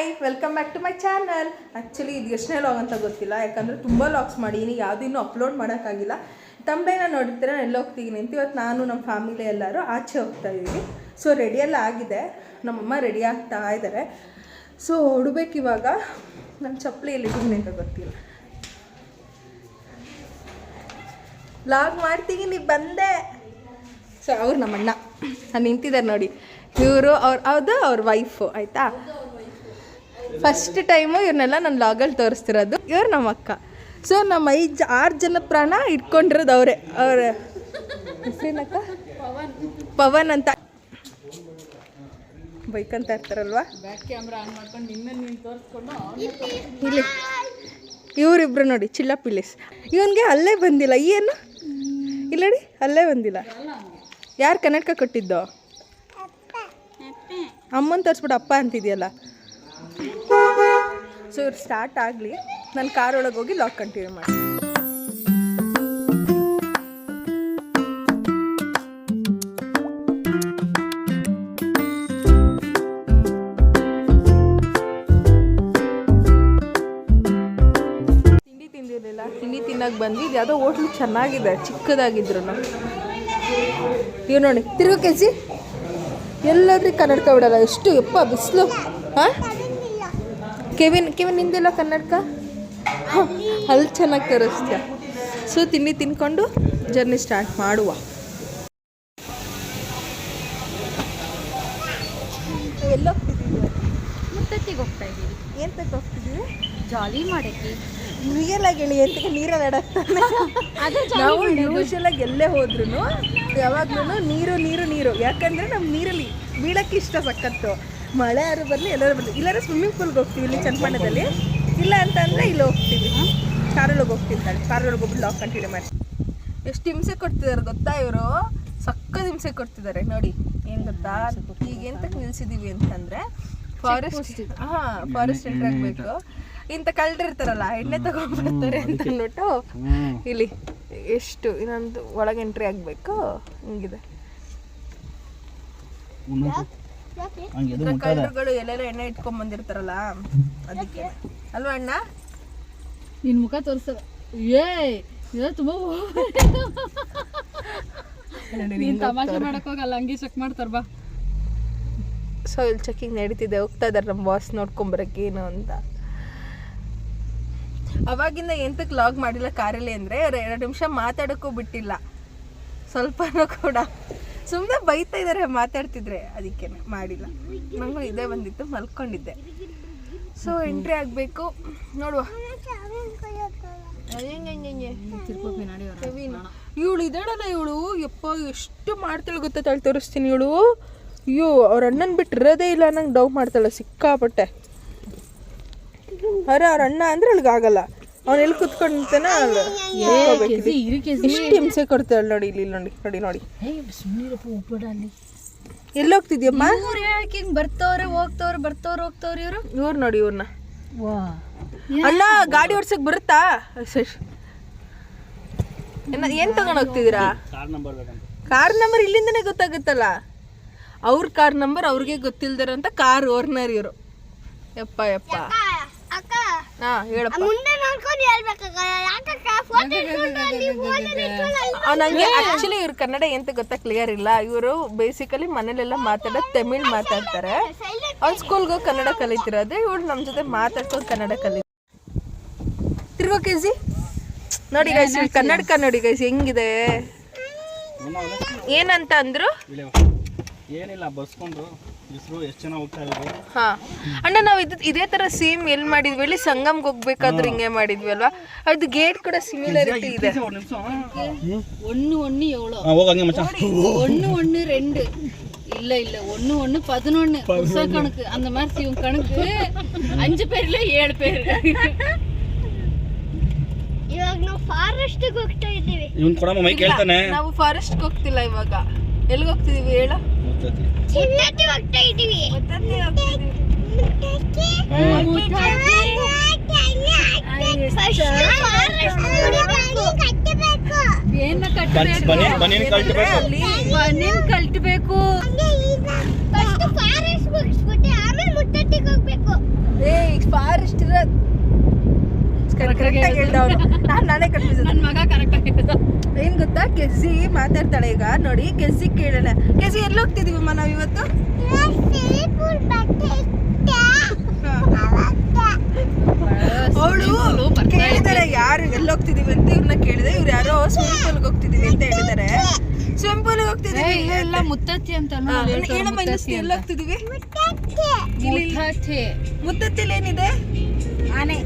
Hi welcome back to my channel. Actually ಇದು ಎಷ್ಟನೇ log ಅಂತ ಗೊತ್ತಿಲ್ಲ, ಯಾಕಂದರೆ ತುಂಬ ಲಾಗ್ಸ್ ಮಾಡೀನಿ, ಯಾವುದೂ ಇನ್ನೂ ಅಪ್ಲೋಡ್ ಮಾಡೋಕ್ಕಾಗಿಲ್ಲ. ತಮ್ಮನೇನ ನೋಡಿರ್ತೀರ ನಾನು ಎಲ್ಲ ಹೋಗ್ತಿದ್ದೀನಿ ಅಂತ. ಇವತ್ತು ನಾನು ನಮ್ಮ ಫ್ಯಾಮಿಲಿ ಎಲ್ಲರೂ ಆಚೆ ಹೋಗ್ತಾ ಇದ್ದೀವಿ. ಸೊ ರೆಡಿಯೆಲ್ಲ ಆಗಿದೆ, ನಮ್ಮಮ್ಮ ರೆಡಿ ಆಗ್ತಾ ಇದ್ದಾರೆ. ಸೊ ಹೊಡಬೇಕು ಇವಾಗ. ನನ್ನ ಚಪ್ಪಲಿ ಎಲ್ಲಿದ್ದೀನಿ ಅಂತ ಗೊತ್ತಿಲ್ಲ. ಲಾಗ್ ಮಾಡ್ತೀನಿ ಬಂದೆ. ಸೊ ಅವ್ರು ನಮ್ಮಣ್ಣ ನಾನು ನಿಂತಿದ್ದಾರೆ ನೋಡಿ, ಇವರು ಅವ್ರ ವೈಫು ಆಯಿತಾ. ಫಸ್ಟ್ ಟೈಮು ಇವ್ರನ್ನೆಲ್ಲ ನಾನು ಲಾಗಲ್ಲಿ ತೋರಿಸ್ತಿರೋದು. ಇವ್ರು ನಮ್ಮ ಅಕ್ಕ. ಸೊ ನಮ್ಮ 6 ಜನ ಪ್ರಾಣ ಇಟ್ಕೊಂಡಿರೋದು ಅವರೇ. ಅವ್ರ ಹೆಸರೇನಕ್ಕ? ಪವನ್ ಅಂತ ಬೈಕಂತ ಇರ್ತಾರಲ್ವಾ. ಇಲ್ಲಿ ಇವರಿಬ್ರು ನೋಡಿ ಚಿಲ್ಲಪಿಲಿಸ್. ಇವನಿಗೆ ಅಲ್ಲೇ ಬಂದಿಲ್ಲ. ಏನು ಇಲ್ಲ ನೋಡಿ, ಅಲ್ಲೇ ಬಂದಿಲ್ಲ. ಯಾರು ಕನ್ನಡಕ ಕೊಟ್ಟಿದ್ದೋ? ಅಮ್ಮನ ತೋರಿಸ್ಬಿಟ್ಟು ಅಪ್ಪ ಅಂತಿದೆಯಲ್ಲ. ಸೊ ಇವ್ರು ಸ್ಟಾರ್ಟ್ ಆಗಲಿ, ನಾನು ಕಾರ್ ಒಳಗೆ ಹೋಗಿ ಲಾಕ್ ಕಂಟಿನ್ಯೂ ಮಾಡಿ. ತಿಂಡಿ ತಿಂದಿರಲಿಲ್ಲ, ತಿಂಡಿ ತಿನ್ನಕ್ಕೆ ಬಂದ್ವಿ. ಇದು ಯಾವುದೋ ಹೋಟ್ಲು ಚೆನ್ನಾಗಿದೆ, ಚಿಕ್ಕದಾಗಿದ್ರು. ಇವ್ ನೋಡಿ ತಿರುಗೋ ಕೆಜಿ ಎಲ್ಲಾದ್ರೂ ಕನ್ನಡಕ ಬಿಡಲ್ಲ. ಎಷ್ಟು ಯಪ್ಪ ಬಿಸಿಲು. ಹಾಂ ಕೆವಿನ್ ನಿಂದಿಲ್ಲ ಕನ್ನಡಕ? ಅಲ್ಲಿ ಚೆನ್ನಾಗಿ ತೋರಿಸ್ತೀಯ. ಸೊ ತಿಂಡಿ ತಿನ್ಕೊಂಡು ಜರ್ನಿ ಸ್ಟಾರ್ಟ್ ಮಾಡುವ. ಎಲ್ಲ ಹೋಗ್ತಿದ್ದೀವಿ? ಮುತ್ತತ್ತಿಗೆ ಹೋಗ್ತಾ ಇದ್ದೀವಿ. ಏನು ತಕ್ಕ ಹೋಗ್ತಿದ್ದೀವಿ? ಜಾಲಿ ಮಾಡೋಕ್ಕೆ. ರಿಯಲ್ ಆಗಿ ಹೇಳಿ, ಎಂತಕ್ಕೆ ನೀರಲ್ಲಿ ಆಡಾಕ್ತಾನೆ. ನಾವು ಯೂಶಲಾಗಿ ಎಲ್ಲೇ ಹೋದ್ರೂ ಯಾವಾಗ್ಲೂ ನೀರು. ಯಾಕಂದರೆ ನಮ್ಮ ನೀರಲ್ಲಿ ಬೀಳಕ್ಕೆ ಇಷ್ಟ ಸಕ್ಕತ್ತು. ಮಳೆ ಯಾರು ಬರಲಿ, ಎಲ್ಲರೂ ಬರಲಿ. ಇಲ್ಲಾಂದ್ರೆ ಸ್ವಿಮ್ಮಿಂಗ್ ಪೂಲ್ಗೆ ಹೋಗ್ತೀವಿ ಇಲ್ಲಿ ಚನ್ನಪಟ್ಟಣದಲ್ಲಿ. ಇಲ್ಲ ಅಂತಂದರೆ ಇಲ್ಲಿ ಹೋಗ್ತೀವಿ, ಕಾರೊಳಗೆ ಹೋಗ್ತಿರ್ತಾರೆ. ಕಾರೊಳಗೆ ಹೋಗ್ಬಿಟ್ಟು ಲಾಕ್ ಕಂಟಿನ್ಯೂ ಮಾಡಿ. ಎಷ್ಟು ಹಿಂಸೆ ಕೊಡ್ತಿದ್ದಾರೆ ಗೊತ್ತಾ ಇವರು? ಸಕ್ಕದ ಹಿಂಸೆ ಕೊಡ್ತಿದ್ದಾರೆ ನೋಡಿ. ಏನು ಗೊತ್ತಾ, ಈಗ ಎಂತಕ್ಕೆ ನಿಲ್ಸಿದ್ದೀವಿ ಅಂತಂದರೆ ಫಾರೆಸ್ಟ್ ಎಂಟ್ರಿ ಆಗಬೇಕು. ಇಂಥ ಕಳ್ಳರಿರ್ತಾರಲ್ಲ, ಎಣ್ಣೆ ತಗೊಂಡ್ಬರ್ತಾರೆ ಅಂತ ಅಂದ್ಬಿಟ್ಟು ಇಲ್ಲಿ ಎಷ್ಟು ಇನ್ನೊಂದು ಒಳಗೆ ಎಂಟ್ರಿ ಆಗಬೇಕು. ಹಿಂಗಿದೆ ಕಳ್ಳರುಗಳು ಎಲ್ಲೆಲ್ಲ ಎಣ್ಣೆ ಇಟ್ಕೊಂಡ್ಬಂದಿರ್ತಾರಲ್ಲ, ಅದಕ್ಕೆ ಅಲ್ವಾ ಅಣ್ಣ? ನಿನ್ನ ಮುಖ ತೋರಿಸಲ್ಲ. ತುಂಬ ತಮಾಷೆ ಮಾಡಕ್ ಹೋಗಲ್ಲ, ಹಂಗೆ ಚೆಕ್ ಮಾಡ್ತಾರ ಬಾ. ಸೊ ಇಲ್ಲಿ ಚೆಕಿಂಗ್ ನಡೀತಿದೆ. ಹೋಗ್ತಾ ಇದ್ದಾರೆ ನಮ್ಮ ಬಾಸ್ ನೋಡ್ಕೊಂಬರಕ್ಕೆ ಏನು ಅಂತ. ಅವಾಗಿಂದ ಎಂತಕ್ಕೆ ಲಾಗ್ ಮಾಡಿಲ್ಲ ಕಾರಲ್ಲಿ ಅಂದರೆ 2 ನಿಮಿಷ ಮಾತಾಡೋಕ್ಕೂ ಬಿಟ್ಟಿಲ್ಲ ಸ್ವಲ್ಪನೂ ಕೂಡ. ಸುಮ್ಮನೆ ಬೈತಾ ಇದ್ದಾರೆ ಮಾತಾಡ್ತಿದ್ರೆ, ಅದಕ್ಕೆ ಮಾಡಿಲ್ಲ. ನನಗೂ ಇದೇ ಬಂದಿತ್ತು, ಮಲ್ಕೊಂಡಿದ್ದೆ. ಸೊ ಎಂಟ್ರಿ ಆಗಬೇಕು, ನೋಡುವ. ಇವಳು ಇದ್ದಾಳಲ್ಲ, ಇವಳು ಯಪ್ಪ ಎಷ್ಟು ಮಾಡ್ತಾಳೆ ಗೊತ್ತಾ. ತಾಳು ತೋರಿಸ್ತೀನಿ. ಇವಳು ಅಯ್ಯೋ ಅವ್ರ ಅಣ್ಣನ ಬಿಟ್ಟಿರೋದೇ ಇಲ್ಲ, ನಂಗೆ ಡೌ ಮಾಡ್ತಾಳೆ ಸಿಕ್ಕಾಪಟ್ಟೆ. ಅರೆ ಅವ್ರ ಅಣ್ಣ ಅಂದ್ರೆ ಅವಳಿಗಾಗಲ್ಲ. ಅವ್ನು ಎಲ್ಲಿ ಕುತ್ಕೊಂತಾನೆ ಇಷ್ಟು ಹಿಂಸೆ ಕೊಡ್ತಾಳೆ ನೋಡಿ. ಇಲ್ಲಿ ನೋಡಿ. ಎಲ್ಲಿ ಹೋಗ್ತಿದ್ಯಮ್ಮ? ಬರ್ತವ್ರೆ ಹೋಗ್ತವ್ರೆ ಇವ್ರು ನೋಡಿ. ಇವ್ರನ್ನ ಅಣ್ಣ ಗಾಡಿ ಓಡ್ಸಕ್ ಬರುತ್ತಾ? ಏನ್ ತಗೊಂಡ್ ಹೋಗ್ತಿದ್ದೀರಾ? ಕಾರ್ ನಂಬರ್ ಇಲ್ಲಿಂದನೇ ಗೊತ್ತಾಗುತ್ತಲ್ಲ. ಅವ್ರ ಕಾರ್ ನಂಬರ್ ಅವ್ರಿಗೆ ಗೊತ್ತಿಲ್ದಿರಂತ ಕಾರ್ ಓನರ್ ಇವರು. ಯಪ್ಪ ನಂಗೆ ಆಕ್ಚುಲಿ ಇವ್ರ ಕನ್ನಡ ಎಂತ ಗೊತ್ತಾ ಕ್ಲಿಯರ್ ಇಲ್ಲ. ಇವರು ಬೇಸಿಕಲಿ ಮನೇಲೆಲ್ಲ ಮಾತಾಡೋದು ತಮಿಳ್ ಮಾತಾಡ್ತಾರೆ. ಅವ್ನು ಸ್ಕೂಲ್ಗೆ ಹೋಗಿ ಕನ್ನಡ ಕಲಿತಿರೋದು. ಇವಳು ನಮ್ಮ ಜೊತೆ ಮಾತಾಡ್ಕೊಂಡು ಕನ್ನಡ ತಿರ್ಗೋ ಕೆಜಿ ನೋಡಿ ಗೈಸ್. ಕನ್ನಡಕ ನೋಡಿ ಗೈಸ್ ಹೆಂಗಿದೆ. ಏನಂತ ಅಂದ್ರು? ಏನಿಲ್ಲ, ಬಸ್ಕೊಂಡು ಎಷ್ಟು ಜನ ಹೋಗ್ತಾ ಇದ್ರು. ಹಾ ಅಣ್ಣ, ನಾವು ಇದೇ ತರ ಸೇಮ್ ಎಲ್ಲಿ ಮಾಡಿದ್ವಿ ಹೇಳಿ, ಸಂಗಮ್ಗೆ ಹೋಗ್ಬೇಕಾದ್ರೆ ಹಿಂಗೆ ಮಾಡಿದ್ವಿ ಅಲ್ವಾ. ಅದು ಗೇಟ್ ಕೂಡ ಸಿಮಿಲಾರಿಟಿ ಇದೆ. 112 இல்ல 111 புதுசா கணக்கு. அந்த மாதிரி இவங்க கணக்கு 5 பேர்ல 7 பேர். ಇವಾಗ ನಾವು ಫಾರೆಸ್ಟ್ ಗೆ ಹೋಗ್ತಾ ಇದ್ದೀವಿ. ಇವನ್ ಕೂಡ ಮೈಕ್ ಹೇಳ್ತಾನೆ. ನಾವು ಫಾರೆಸ್ಟ್ ಗೆ ಹೋಗ್ತಿಲ್ಲ ಇವಾಗ. ಎಲ್ಲಿಗೆ ಹೋಗ್ತಿದೀವಿ ಹೇಳ? ಮುತ್ತತ್ತಿ ಹೋಗ್ತಾ ಇದ್ದೀವಿ. ಕಟ್ಟಬೇಕು. ಫಸ್ಟ್ ಫಾರೆಸ್ಟ್ ಮುಗಿಸ್ಬಿಟ್ಟು ಆಮೇಲೆ ಮುತ್ತತ್ತಿಗೆ ಹೋಗ್ಬೇಕು. ಕರೆಕ್ಟಾಗಿ ಹೇಳ್ದ ಅವನು. ನಾನೇ ಕನ್ಫ್ಯೂಸ್. ನನ್ನ ಮಗ ಕರೆಕ್ಟ್ ಆಗಿರೋದು. ಏನ್ ಗೊತ್ತಾ, ಕೆಸಿ ಮಾತಾಡ್ತಾಳೆ ಈಗ ನೋಡಿ. ಕೆಸಿ ಕೇಳೋಣ, ಕೆಸಿ ಎಲ್ಲಿ ಹೋಗ್ತಿದೀವಮ್ಮ ನಾವು ಇವತ್ತು? ಅವಳು ಕೇಳಿದಾರೆ ಯಾರು ಎಲ್ಲಿ ಹೋಗ್ತಿದೀವಿ ಅಂತ. ಇವ್ರನ್ನ ಕೇಳಿದೆ, ಇವ್ರು ಯಾರೋ ಸ್ವಿಮ್ಮಿಂಗ್ ಪೂಲ್ಗೆ ಹೋಗ್ತಿದೀವಿ ಅಂತ ಹೇಳಿದಾರೆ. ಸ್ವಿಮ್ಮಿಂಗ್ ಪೂಲ್ಗೆ ಹೋಗ್ತಿದೀವಿ. ಇಲ್ಲ ಮುತ್ತತ್ತಿ ಅಂತ ಹೇಳಮ್ಮ ಇನ್ನಷ್ಟು ಎಲ್ಲಿ ಹೋಗ್ತಿದೀವಿ? ಮುತ್ತತ್ತಿಲ್ ಏನಿದೆ? ಆನೆ.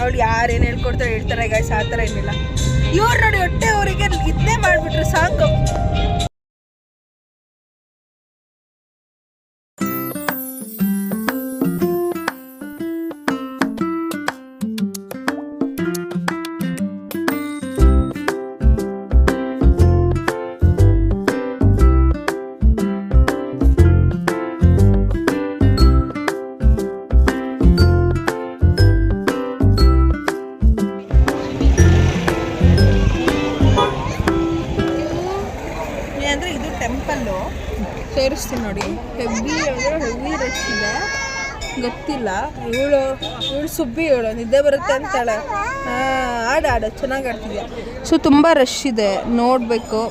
ಅವಳು ಯಾರೇನು ಹೇಳ್ಕೊಡ್ತಾರೆ ಹೇಳ್ತಾರೆ ಗಾಯ್ಸ್, ಆ ಥರ ಏನಿಲ್ಲ. ಇವ್ರು ನೋಡಿ ಹೊಟ್ಟೆ ಅವರಿಗೆ ಇದನ್ನೇ ಮಾಡಿಬಿಟ್ರು ಸಾಕು. ಅಂದರೆ ಇದು ಟೆಂಪಲ್ಲು ಸೇರಿಸ್ತೀನಿ ನೋಡಿ. ಹೆವಿ ರಶ್ ಇದೆ, ಗೊತ್ತಿಲ್ಲ. ಇವಳು ಸುಬ್ಬಿ, ಇವಳು ನಿದ್ದೆ ಬರುತ್ತೆ ಅಂತಾಳೆ. ಆಡ ಚೆನ್ನಾಗಿ ಆಡ್ತಿದ್ಯಾ. ಸೊ ತುಂಬ ರಶ್ ಇದೆ, ನೋಡಬೇಕು.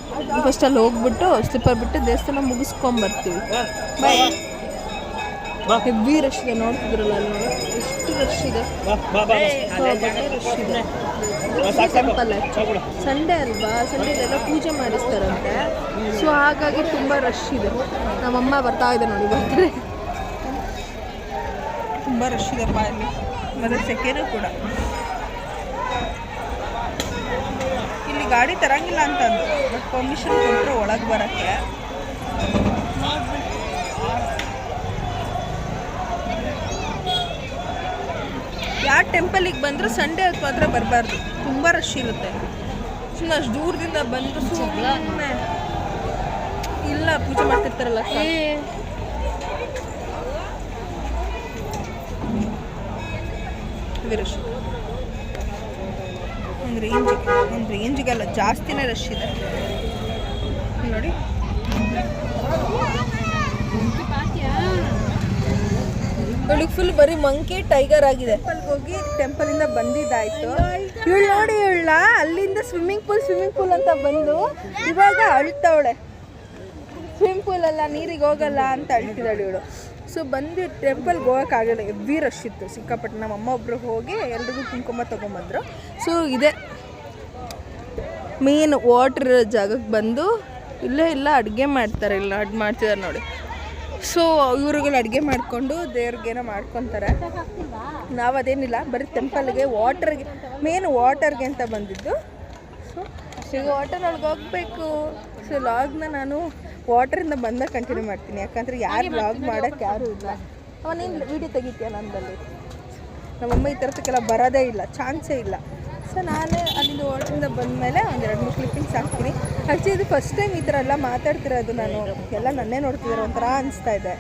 ಫಸ್ಟ್ ಅಲ್ಲಿ ಹೋಗ್ಬಿಟ್ಟು ಸ್ಲಿಪ್ಪರ್ ಬಿಟ್ಟು ದೇವಸ್ಥಾನ ಮುಗಿಸ್ಕೊಂಬರ್ತೀವಿ. ಬಾಯ್. ಹೆವಿ ರಶ್ ಇದೆ, ನೋಡ್ತಿದ್ರಲ್ಲ ಅಲ್ಲಿ ನೋಡಿ ಎಷ್ಟು ರಶ್ ಇದೆ. ರಶ್ ಇದೆ. ಟೆಂಪಲ್ ಸಂಡೇ ಅಲ್ವಾ, ಸಂಡೇಲೆಲ್ಲ ಪೂಜೆ ಮಾಡಿಸ್ತಾರಂತೆ. ಸೊ ಹಾಗಾಗಿ ತುಂಬ ರಶ್ ಇದೆ. ನಮ್ಮಮ್ಮ ಬರ್ತಾ ಇದೆ ನೋಡಿ, ಬರ್ತಾರೆ. ತುಂಬ ರಶ್ ಇದೆಪ್ಪ ಇಲ್ಲಿ, ಮತ್ತು ಸೆಕೆನೂ ಕೂಡ. ಇಲ್ಲಿ ಗಾಡಿ ತರಂಗಿಲ್ಲ ಅಂತಂದು, ಬಟ್ ಪರ್ಮಿಷನ್ ಕೊಟ್ಟರು ಒಳಗೆ ಬರೋಕ್ಕೆ. ಯಾವ ಟೆಂಪಲಿಗೆ ಬಂದರೂ ಸಂಡೇ ಹೊತ್ತು ಮಾತ್ರ ಬರಬಾರ್ದು, ತುಂಬ ರಶ್ ಇರುತ್ತೆ. ಸುಮ್ಮನೆ ಅಷ್ಟು ದೂರದಿಂದ ಬಂದು ಸುಮ್ಮನೆ ಇಲ್ಲ ಪೂಜೆ ಮಾಡ್ತಿರ್ತಾರಲ್ಲ. ರಶ್ ಒಂದು ರೇಂಜಿಗೆಲ್ಲ ಜಾಸ್ತಿನೇ ರಶ್ ಇದೆ ನೋಡಿ. ಇವಳಿಗೆ ಫುಲ್ ಬರೀ ಮಂಕಿ ಟೈಗರ್ ಆಗಿದೆ. ಹೋಗಿ ಟೆಂಪಲಿಂದ ಬಂದಿದ್ದಾಯ್ತು. ಇವಳು ನೋಡಿ, ಇವಳ ಅಲ್ಲಿಂದ ಸ್ವಿಮ್ಮಿಂಗ್ ಪೂಲ್ ಅಂತ ಬಂದು ಇವಾಗ ಅಳ್ತಾವಳೆ. ಸ್ವಿಮ್ಮಿಂಗ್ ಪೂಲ್ ಅಲ್ಲ, ನೀರಿಗೆ ಹೋಗಲ್ಲ ಅಂತ ಅಳ್ತಿದ್ದಾಳೆ ಇವಳು. ಸೊ ಬಂದು ಟೆಂಪಲ್ಗೆ ಹೋಗೋಕ್ಕಾಗಲ್ಲ, ಹೆವಿ ರಶ್ ಇತ್ತು ಸಿಕ್ಕಾಪಟ್ಟೆ. ನಮ್ಮ ಅಮ್ಮ ಒಬ್ಬರು ಹೋಗಿ ಎಲ್ರಿಗೂ ಕುಂಕುಮ ತೊಗೊಂಬಂದರು. ಸೊ ಇದೆ ಮೇನ್ ವಾಟರ್ ಜಾಗಕ್ಕೆ ಬಂದು ಇಲ್ಲೇ ಇಲ್ಲ ಅಡುಗೆ ಮಾಡ್ತಾರೆ, ಇಲ್ಲ ಮಾಡ್ತಿದ್ದಾರೆ ನೋಡಿ. ಸೊ ಇವ್ರುಗಳು ಅಡುಗೆ ಮಾಡಿಕೊಂಡು ದೇವ್ರಿಗೇನೋ ಮಾಡ್ಕೊತಾರೆ. ನಾವು ಅದೇನಿಲ್ಲ, ಬರೀ ಟೆಂಪಲ್ಗೆ ವಾಟರ್ಗೆ, ಮೇನ್ ವಾಟರ್ಗೆ ಅಂತ ಬಂದಿದ್ದು. ಸೊ ಈಗ ವಾಟರ್ನೊಳಗೆ ಹೋಗಬೇಕು. ಸೊ ಲಾಗ್ನ ನಾನು ವಾಟರಿಂದ ಬಂದಾಗ ಕಂಟಿನ್ಯೂ ಮಾಡ್ತೀನಿ, ಯಾಕಂದರೆ ಯಾರು ಲಾಗ್ ಮಾಡೋಕ್ಕೆ ಯಾರೂ ಇಲ್ಲ. ನೀನು ವೀಡಿಯೋ ತೆಗಿತೀಯ ನಮ್ಮದಲ್ಲಿ? ನಮ್ಮಮ್ಮ ಈ ಥರದಕ್ಕೆಲ್ಲ ಬರೋದೇ ಇಲ್ಲ, ಚಾನ್ಸೇ ಇಲ್ಲ. ಸೊ ನಾನೇ ಅಲ್ಲಿಂದ ವಾಟರಿಂದ ಬಂದಮೇಲೆ ಒಂದು 2-3 ಕ್ಲಿಪ್ಪಿಂಗ್ಸ್ ಹಾಕ್ತೀನಿ. ಆ್ಯಕ್ಚುಲಿ ಇದು ಫಸ್ಟ್ ಟೈಮ್ ಈ ಥರ ಎಲ್ಲ ಮಾತಾಡ್ತಿರೋದು ನಾನು. ಎಲ್ಲ ನನ್ನೇ ನೋಡ್ತಿದ್ದಾರೆ, ಒಂಥರ ಅನಿಸ್ತಾ ಇದೆ.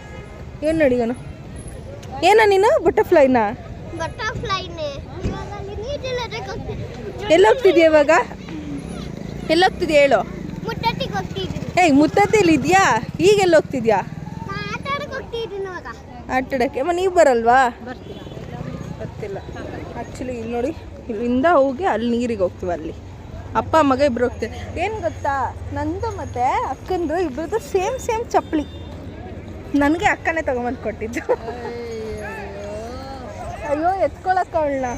ಏನು ನಡಿಯೋನು? ಏನೋ ನೀನು ಬಟರ್ಫ್ಲೈನಾ? ಎಲ್ಲೋಗ್ತಿದ್ಯಾ ಇವಾಗ? ಎಲ್ಲೋಗ್ತಿದ್ಯಾ ಹೇಳು? ಏಯ್ ಮುತ್ತತ್ತಿಲಿ ಇದೆಯಾ? ಈಗ ಎಲ್ಲೋಗ್ತಿದ್ಯಾ? ಆಟಾಡೋಕ್ಕೆ. ನೀವು ಬರಲ್ವಾ? ಬರ್ತಿಲ್ಲ ಆ್ಯಕ್ಚುಲಿ. ಇಲ್ಲಿ ನೋಡಿ, ಇಲ್ಲಿಂದ ಹೋಗಿ ಅಲ್ಲಿ ನೀರಿಗೆ ಹೋಗ್ತೀವಿ. ಅಲ್ಲಿ ಅಪ್ಪ ಮಗ ಇಬ್ಬರು ಹೋಗ್ತೀವಿ. ಏನು ಗೊತ್ತಾ, ನಂದು ಮತ್ತು ಅಕ್ಕಂದು ಇಬ್ಬರದ್ದು ಸೇಮ್ ಚಪ್ಪಲಿ. ನನಗೆ ಅಕ್ಕನೇ ತೊಗೊಂಬಂದು ಕೊಟ್ಟಿದ್ದು. ಅಯ್ಯೋ ಎತ್ಕೊಳಕ್ಕ ಅವಳನ್ನ.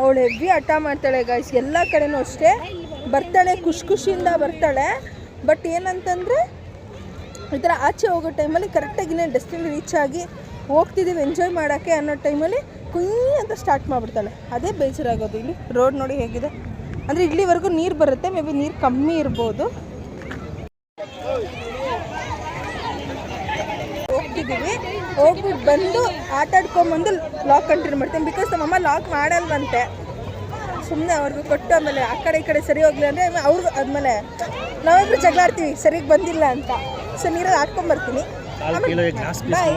ಅವಳು ಹೆವಿ ಹಠ ಮಾಡ್ತಾಳೆ ಗಾಯ್ಸ್, ಎಲ್ಲ ಕಡೆನೂ ಅಷ್ಟೇ. ಬರ್ತಾಳೆ, ಖುಷಿಯಿಂದ ಬರ್ತಾಳೆ. ಬಟ್ ಏನಂತಂದರೆ ಈ ಥರ ಆಚೆ ಹೋಗೋ ಟೈಮಲ್ಲಿ ಕರೆಕ್ಟಾಗಿ ಡೆಸ್ಟಿನಿ ರೀಚ್ ಆಗಿ ಹೋಗ್ತಿದ್ದೀವಿ ಎಂಜಾಯ್ ಮಾಡೋಕ್ಕೆ ಅನ್ನೋ ಟೈಮಲ್ಲಿ ಕುಯ್ ಅಂತ ಸ್ಟಾರ್ಟ್ ಮಾಡಿಬಿಡ್ತಾಳೆ. ಅದೇ ಬೇಜಾರಾಗೋದು. ಇಲ್ಲಿ ರೋಡ್ ನೋಡಿ ಹೇಗಿದೆ ಅಂದರೆ ಇಲ್ಲಿವರೆಗೂ ನೀರು ಬರುತ್ತೆ, ಮೇ ಬಿ ನೀರು ಕಮ್ಮಿ ಇರ್ಬೋದು. ಹೋಗ್ತಿದ್ದೀವಿ, ಹೋಗ್ಬಿಟ್ಟು ಬಂದು ಆಟಾಡ್ಕೊಂಬಂದು ಲಾಕ್ ಕಂಟಿನ್ಯೂ ಮಾಡ್ತೀನಿ. ಬಿಕಾಸ್ ನಮ್ಮಮ್ಮ ಲಾಕ್ ಮಾಡಲ್ವಂತೆ. ಸುಮ್ಮನೆ ಅವ್ರಿಗೂ ಕೊಟ್ಟು ಆಮೇಲೆ ಆ ಕಡೆ ಈ ಕಡೆ ಸರಿ ಹೋಗ್ಲಿ ಅಂದರೆ ಅವ್ರಿಗೂ ಆದಮೇಲೆ ನಾವಿಬ್ರು ಜಗಳ ಆಡ್ತೀವಿ ಸರಿಗೆ ಬಂದಿಲ್ಲ ಅಂತ. ಸೊ ನೀರಲ್ಲಿ ಹಾಕ್ಕೊಂಬರ್ತೀನಿ. ಬಾಯ್.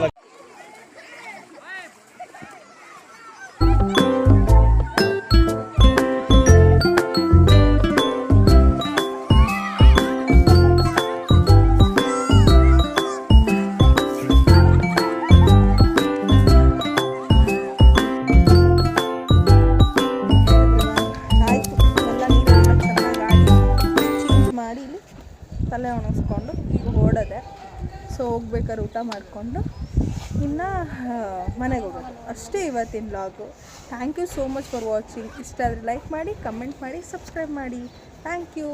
ತಲೆ ಒಣಗಿಸ್ಕೊಂಡು ಈಗ ಓಡೋದೆ. ಸೊ ಹೋಗ್ಬೇಕಾದ್ರೆ ಊಟ ಮಾಡಿಕೊಂಡು ಇನ್ನು ಮನೆಗೆ ಹೋಗೋದು ಅಷ್ಟೇ ಇವತ್ತಿನ vlog. Thank you so much for watching. ಇಷ್ಟ ಆದರೆ ಲೈಕ್ ಮಾಡಿ, ಕಮೆಂಟ್ ಮಾಡಿ, ಸಬ್ಸ್ಕ್ರೈಬ್ ಮಾಡಿ. Thank you.